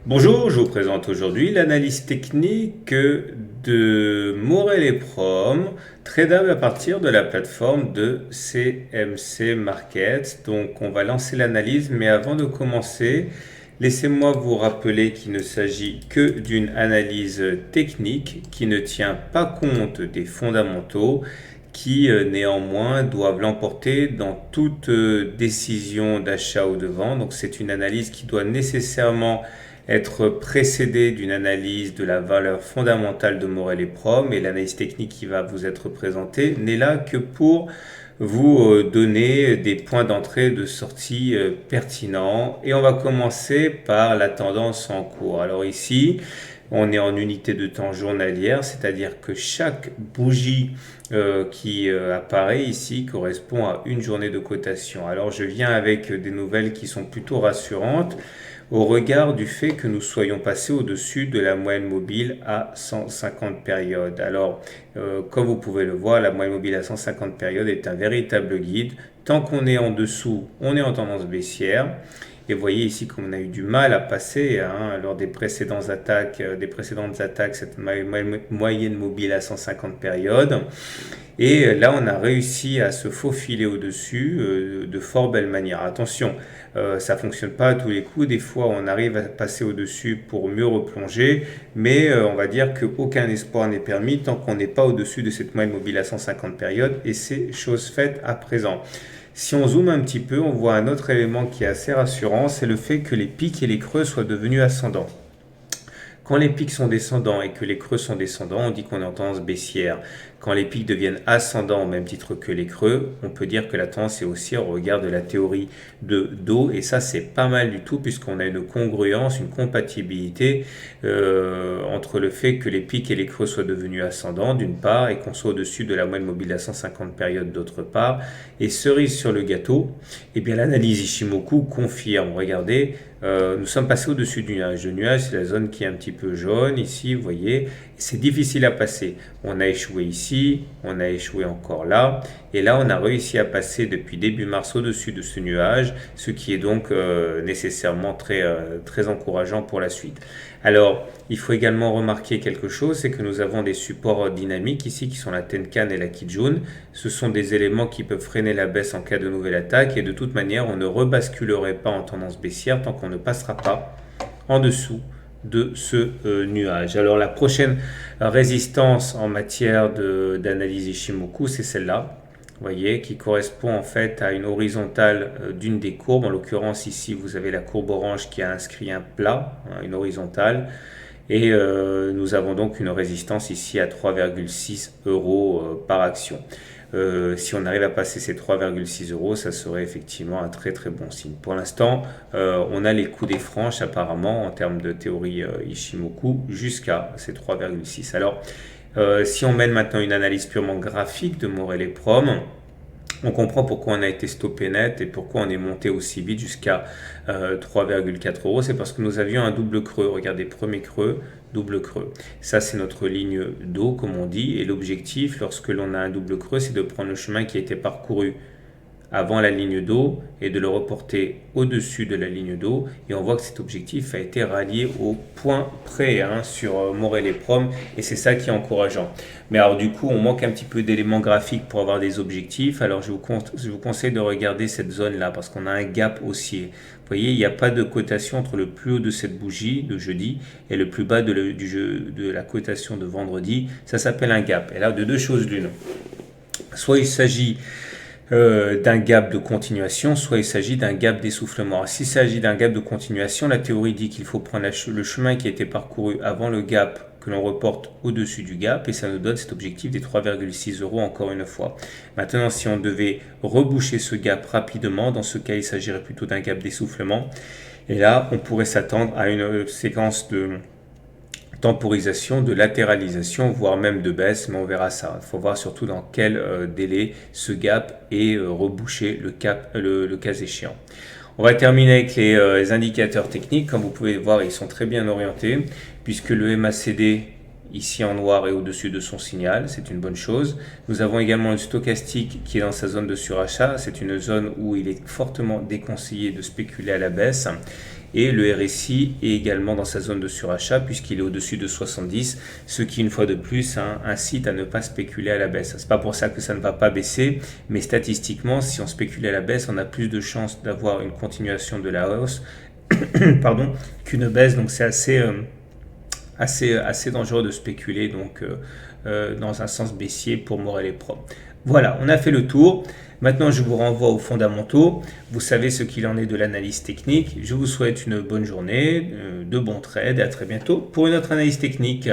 Bonjour, je vous présente aujourd'hui l'analyse technique de Morel et Prom, tradable à partir de la plateforme de CMC Markets. Donc on va lancer l'analyse, mais avant de commencer, laissez-moi vous rappeler qu'il ne s'agit que d'une analyse technique qui ne tient pas compte des fondamentaux qui néanmoins doivent l'emporter dans toute décision d'achat ou de vente. Donc c'est une analyse qui doit nécessairement être précédée d'une analyse de la valeur fondamentale de Morel et Prom, et l'analyse technique qui va vous être présentée n'est là que pour vous donner des points d'entrée et de sortie pertinents. Et on va commencer par la tendance en cours. Alors ici, on est en unité de temps journalière, c'est-à-dire que chaque bougie qui apparaît ici correspond à une journée de cotation. Alors je viens avec des nouvelles qui sont plutôt rassurantes au regard du fait que nous soyons passés au-dessus de la moyenne mobile à 150 périodes. Alors, comme vous pouvez le voir, la moyenne mobile à 150 périodes est un véritable guide. Tant qu'on est en dessous, on est en tendance baissière. Et vous voyez ici qu'on a eu du mal à passer lors des précédentes attaques, cette moyenne mobile à 150 périodes. Et là, on a réussi à se faufiler au-dessus de fort belle manière. Attention, ça fonctionne pas à tous les coups. Des fois, on arrive à passer au-dessus pour mieux replonger, mais on va dire qu'aucun espoir n'est permis tant qu'on n'est pas au-dessus de cette moyenne mobile à 150 périodes, et c'est chose faite à présent. Si on zoome un petit peu, on voit un autre élément qui est assez rassurant, c'est le fait que les pics et les creux soient devenus ascendants. Quand les pics sont descendants et que les creux sont descendants, on dit qu'on est en tendance baissière. Quand les pics deviennent ascendants au même titre que les creux, on peut dire que la tendance est haussière au regard de la théorie de Dow. Et ça, c'est pas mal du tout puisqu'on a une congruence, une compatibilité entre le fait que les pics et les creux soient devenus ascendants d'une part et qu'on soit au-dessus de la moyenne mobile à 150 périodes d'autre part. Et cerise sur le gâteau, eh bien l'analyse Ishimoku confirme. Regardez, nous sommes passés au-dessus du nuage. Le nuage, c'est la zone qui est un petit peu jaune ici, vous voyez. C'est difficile à passer. On a échoué ici, on a échoué encore là. Et là, on a réussi à passer depuis début mars au-dessus de ce nuage, ce qui est donc nécessairement très encourageant pour la suite. Alors, il faut également remarquer quelque chose, c'est que nous avons des supports dynamiques ici qui sont la Tenkan et la Kijun. Ce sont des éléments qui peuvent freiner la baisse en cas de nouvelle attaque et de toute manière, on ne rebasculerait pas en tendance baissière tant qu'on ne passera pas en dessous de ce nuage. Alors la prochaine résistance en matière d'analyse Ishimoku, c'est celle-là. Vous voyez, qui correspond en fait à une horizontale d'une des courbes. En l'occurrence, ici, vous avez la courbe orange qui a inscrit un plat, une horizontale. Et nous avons donc une résistance ici à 3,6 euros par action. Si on arrive à passer ces 3,6 euros, ça serait effectivement un très très bon signe. Pour l'instant, on a les coups des franches apparemment en termes de théorie Ishimoku jusqu'à ces 3,6. Alors, si on mène maintenant une analyse purement graphique de Morel et Prom, on comprend pourquoi on a été stoppé net et pourquoi on est monté aussi vite jusqu'à 3,4 euros. C'est parce que nous avions un double creux. Regardez, premier creux, double creux. Ça, c'est notre ligne d'eau, comme on dit. Et l'objectif, lorsque l'on a un double creux, c'est de prendre le chemin qui a été parcouru avant la ligne d'eau et de le reporter au-dessus de la ligne d'eau. Et on voit que cet objectif a été rallié au point près sur Morel et Prom, et c'est ça qui est encourageant. Mais alors du coup, on manque un petit peu d'éléments graphiques pour avoir des objectifs. Alors je vous conseille de regarder cette zone-là parce qu'on a un gap haussier. Vous voyez, il n'y a pas de cotation entre le plus haut de cette bougie de jeudi et le plus bas de la cotation de vendredi. Ça s'appelle un gap. Et là, de deux choses l'une. Soit il s'agit d'un gap de continuation, soit il s'agit d'un gap d'essoufflement. S'il s'agit d'un gap de continuation, la théorie dit qu'il faut prendre le chemin qui a été parcouru avant le gap que l'on reporte au-dessus du gap, et ça nous donne cet objectif des 3,6 euros encore une fois. Maintenant, si on devait reboucher ce gap rapidement, dans ce cas, il s'agirait plutôt d'un gap d'essoufflement. Et là, on pourrait s'attendre à une séquence de temporisation, de latéralisation, voire même de baisse, mais on verra ça. Il faut voir surtout dans quel délai ce gap est rebouché le cas échéant. On va terminer avec les indicateurs techniques. Comme vous pouvez voir, ils sont très bien orientés, puisque le MACD, ici en noir, est au-dessus de son signal. C'est une bonne chose. Nous avons également le stochastique qui est dans sa zone de surachat. C'est une zone où il est fortement déconseillé de spéculer à la baisse. et le RSI est également dans sa zone de surachat puisqu'il est au-dessus de 70, ce qui une fois de plus incite à ne pas spéculer à la baisse. C'est pas pour ça que ça ne va pas baisser, mais statistiquement, si on spécule à la baisse, on a plus de chances d'avoir une continuation de la hausse pardon, qu'une baisse, donc c'est assez dangereux de spéculer dans un sens baissier pour Morel et Prom. Voilà, on a fait le tour. Maintenant, je vous renvoie aux fondamentaux. Vous savez ce qu'il en est de l'analyse technique. Je vous souhaite une bonne journée, de bons trades et à très bientôt pour une autre analyse technique.